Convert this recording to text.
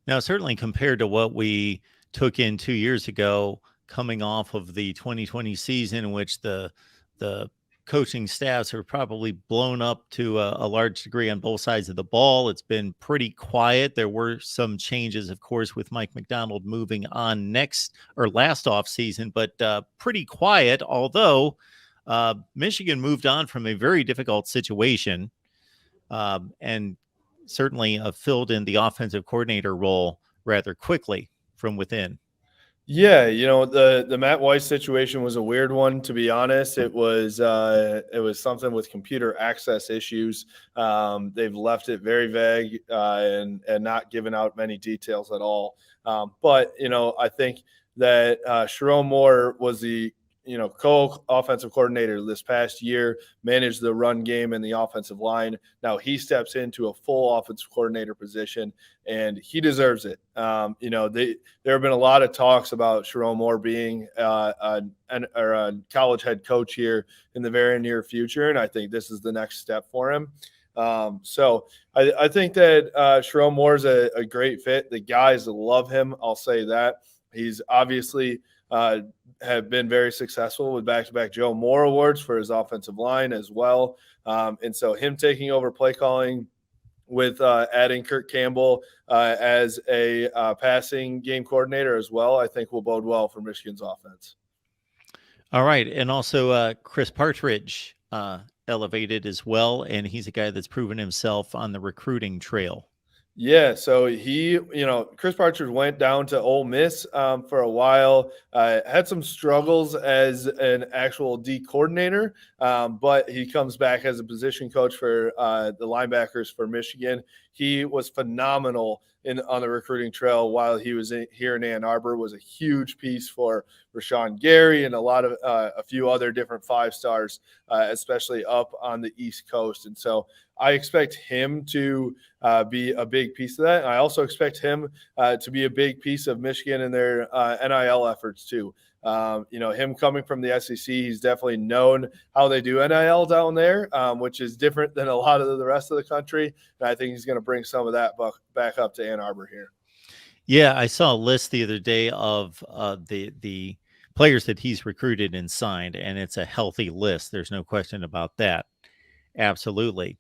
Now, certainly compared to what we took in 2 years ago, coming off of the 2020 season, in which the coaching staffs are probably blown up to a large degree on both sides of the ball. It's been pretty quiet. There were some changes, of course, with Mike McDonald moving on next or last off season, but pretty quiet. Although Michigan moved on from a very difficult situation and certainly filled in the offensive coordinator role rather quickly from within. Yeah, the Matt Weiss situation was a weird one, to be honest. It was something with computer access issues. They've left it very vague and not given out many details at all. But I think that Sherron Moore was the co-offensive coordinator this past year, managed the run game and the offensive line. Now he steps into a full offensive coordinator position, and he deserves it. There have been a lot of talks about Sherron Moore being a college head coach here in the very near future, and I think this is the next step for him. So I think that Sherron Moore is a great fit. The guys love him. I'll say that. He's obviously have been very successful with back-to-back Joe Moore awards for his offensive line as well. And so him taking over play calling with adding Kirk Campbell as a passing game coordinator as well, I think will bode well for Michigan's offense. All right. And also Chris Partridge elevated as well. And he's a guy that's proven himself on the recruiting trail. Yeah, so Chris Partridge went down to Ole Miss for a while, had some struggles as an actual D coordinator, but he comes back as a position coach for the linebackers for Michigan. He was phenomenal on the recruiting trail while he was here in Ann Arbor, was a huge piece for Rashawn Gary and a few other different 5-stars, especially up on the East Coast. And so I expect him to be a big piece of that. And I also expect him to be a big piece of Michigan and their NIL efforts too. Him coming from the SEC, he's definitely known how they do NIL down there, which is different than a lot of the rest of the country. And I think he's going to bring some of that back up to Ann Arbor here. Yeah, I saw a list the other day of the players that he's recruited and signed, and it's a healthy list. There's no question about that. Absolutely.